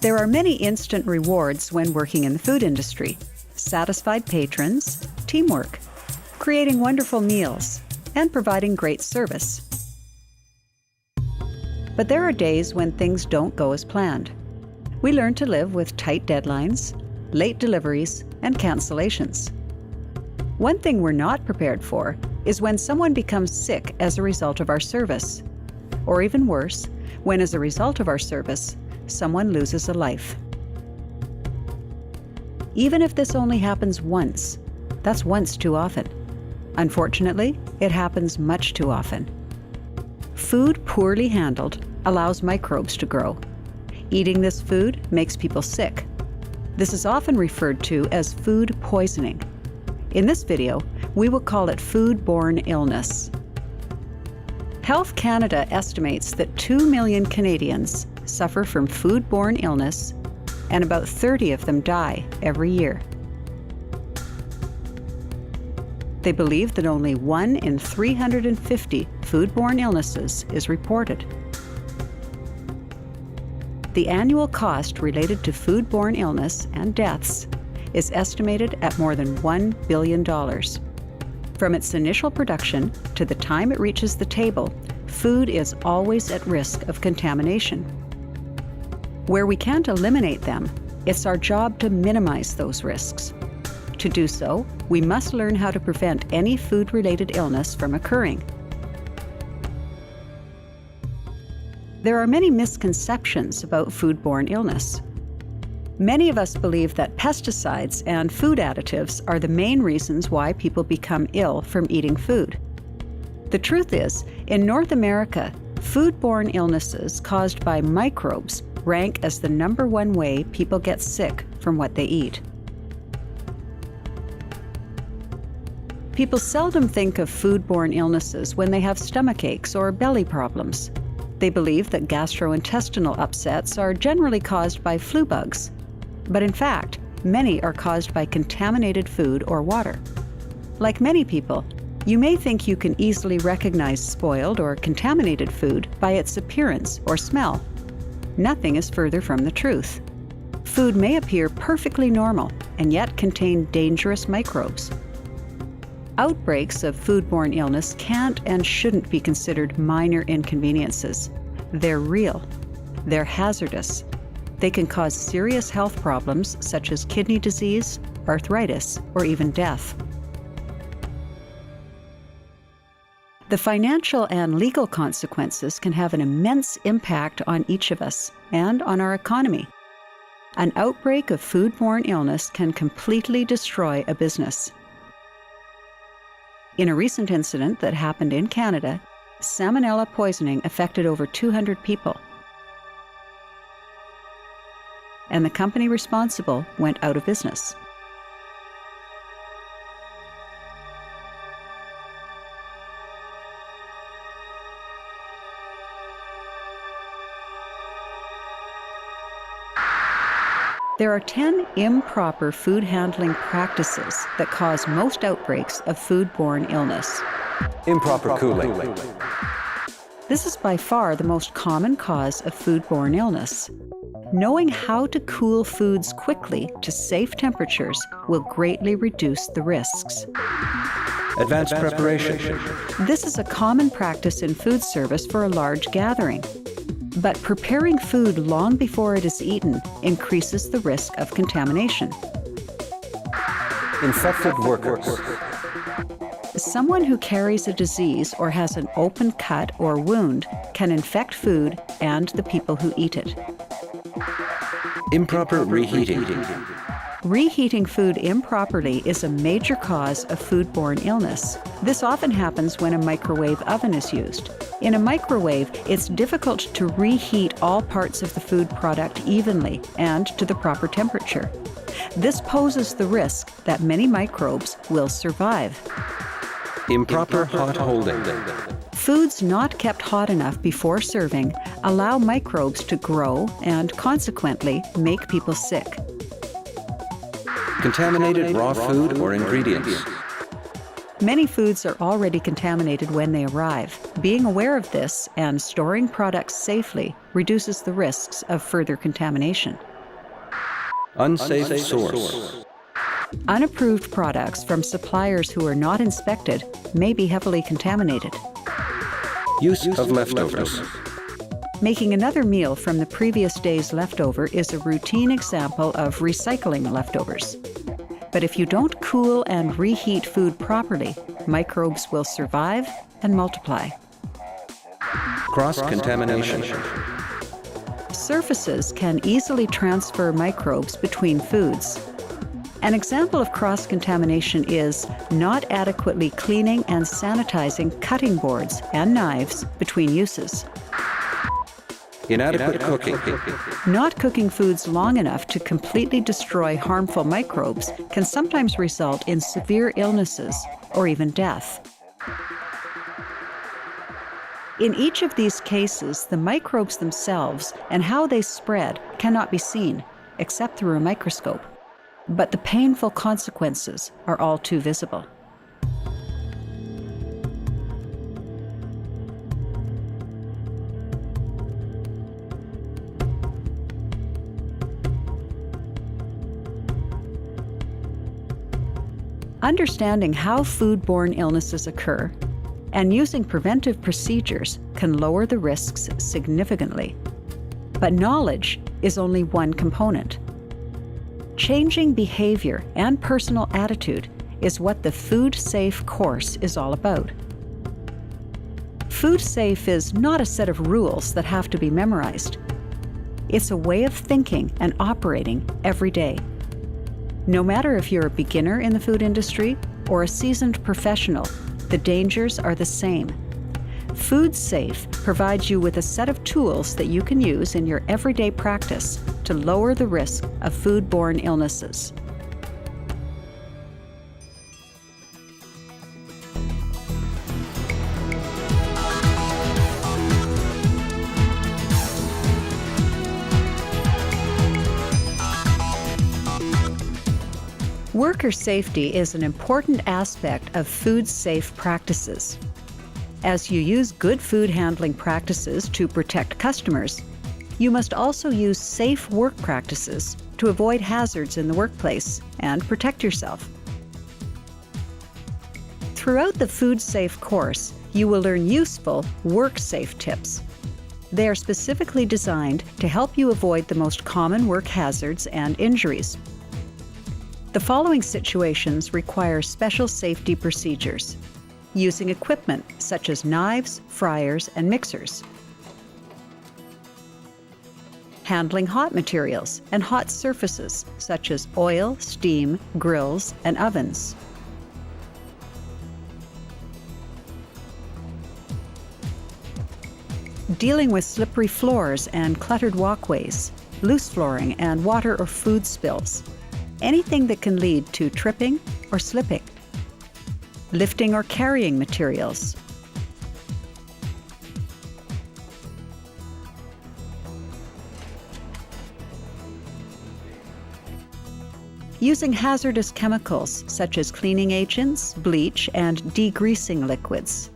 There are many instant rewards when working in the food industry: satisfied patrons, teamwork, creating wonderful meals, and providing great service. But there are days when things don't go as planned. We learn to live with tight deadlines, late deliveries, and cancellations. One thing we're not prepared for is when someone becomes sick as a result of our service. Or even worse, when as a result of our service, someone loses a life. Even if this only happens once, that's once too often. Unfortunately, it happens much too often. Food poorly handled allows microbes to grow. Eating this food makes people sick. This is often referred to as food poisoning. In this video, we will call it foodborne illness. Health Canada estimates that 2 million Canadians suffer from foodborne illness, and about 30 of them die every year. They believe that only 1 in 350 foodborne illnesses is reported. The annual cost related to foodborne illness and deaths is estimated at more than $1 billion. From its initial production to the time it reaches the table, food is always at risk of contamination. Where we can't eliminate them, it's our job to minimize those risks. To do so, we must learn how to prevent any food-related illness from occurring. There are many misconceptions about foodborne illness. Many of us believe that pesticides and food additives are the main reasons why people become ill from eating food. The truth is, in North America, foodborne illnesses caused by microbes rank as the #1 way people get sick from what they eat. People seldom think of foodborne illnesses when they have stomach aches or belly problems. They believe that gastrointestinal upsets are generally caused by flu bugs. But in fact, many are caused by contaminated food or water. Like many people, you may think you can easily recognize spoiled or contaminated food by its appearance or smell. Nothing is further from the truth. Food may appear perfectly normal and yet contain dangerous microbes. Outbreaks of foodborne illness can't and shouldn't be considered minor inconveniences. They're real. They're hazardous. They can cause serious health problems such as kidney disease, arthritis, or even death. The financial and legal consequences can have an immense impact on each of us and on our economy. An outbreak of foodborne illness can completely destroy a business. In a recent incident that happened in Canada, salmonella poisoning affected over 200 people. And the company responsible went out of business. There are 10 improper food handling practices that cause most outbreaks of foodborne illness. Improper cooling. This is by far the most common cause of foodborne illness. Knowing how to cool foods quickly to safe temperatures will greatly reduce the risks. Advanced preparation. This is a common practice in food service for a large gathering. But preparing food long before it is eaten increases the risk of contamination. Infected workers. Someone who carries a disease or has an open cut or wound can infect food and the people who eat it. Improper reheating. Reheating food improperly is a major cause of foodborne illness. This often happens when a microwave oven is used. In a microwave, it's difficult to reheat all parts of the food product evenly and to the proper temperature. This poses the risk that many microbes will survive. Improper hot holding. Foods not kept hot enough before serving allow microbes to grow and consequently make people sick. Contaminated raw food or ingredients. Many foods are already contaminated when they arrive. Being aware of this and storing products safely reduces the risks of further contamination. Unsafe source. Unapproved products from suppliers who are not inspected may be heavily contaminated. Use of leftovers. Making another meal from the previous day's leftover is a routine example of recycling leftovers. But if you don't cool and reheat food properly, microbes will survive and multiply. Cross-contamination. Surfaces can easily transfer microbes between foods. An example of cross-contamination is not adequately cleaning and sanitizing cutting boards and knives between uses. Inadequate cooking. Not cooking foods long enough to completely destroy harmful microbes can sometimes result in severe illnesses or even death. In each of these cases, the microbes themselves and how they spread cannot be seen, except through a microscope. But the painful consequences are all too visible. Understanding how foodborne illnesses occur and using preventive procedures can lower the risks significantly. But knowledge is only one component. Changing behavior and personal attitude is what the Foodsafe course is all about. Foodsafe is not a set of rules that have to be memorized. It's a way of thinking and operating every day. No matter if you're a beginner in the food industry or a seasoned professional, the dangers are the same. Foodsafe provides you with a set of tools that you can use in your everyday practice to lower the risk of foodborne illnesses. Worker safety is an important aspect of food-safe practices. As you use good food handling practices to protect customers, you must also use safe work practices to avoid hazards in the workplace and protect yourself. Throughout the Foodsafe course, you will learn useful work-safe tips. They are specifically designed to help you avoid the most common work hazards and injuries. The following situations require special safety procedures: using equipment such as knives, fryers, and mixers, handling hot materials and hot surfaces such as oil, steam, grills, and ovens, dealing with slippery floors and cluttered walkways, loose flooring, and water or food spills, anything that can lead to tripping or slipping, lifting or carrying materials, using hazardous chemicals such as cleaning agents, bleach, and degreasing liquids,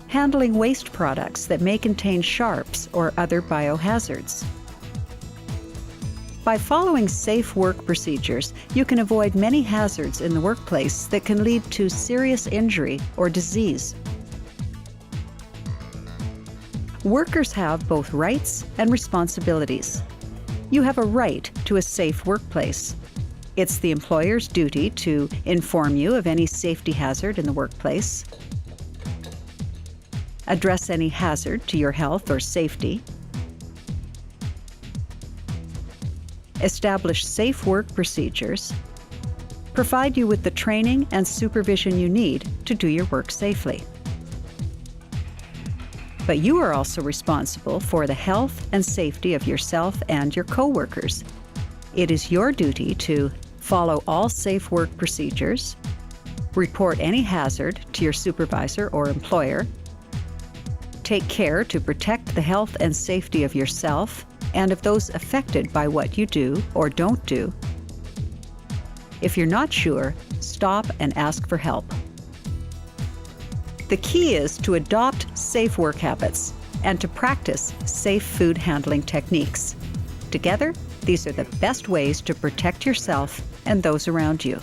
handling waste products that may contain sharps or other biohazards. By following safe work procedures, you can avoid many hazards in the workplace that can lead to serious injury or disease. Workers have both rights and responsibilities. You have a right to a safe workplace. It's the employer's duty to inform you of any safety hazard in the workplace, address any hazard to your health or safety, establish safe work procedures, provide you with the training and supervision you need to do your work safely. But you are also responsible for the health and safety of yourself and your coworkers. It is your duty to follow all safe work procedures, report any hazard to your supervisor or employer, take care to protect the health and safety of yourself and of those affected by what you do or don't do. If you're not sure, stop and ask for help. The key is to adopt safe work habits and to practice safe food handling techniques. Together, These are the best ways to protect yourself and those around you.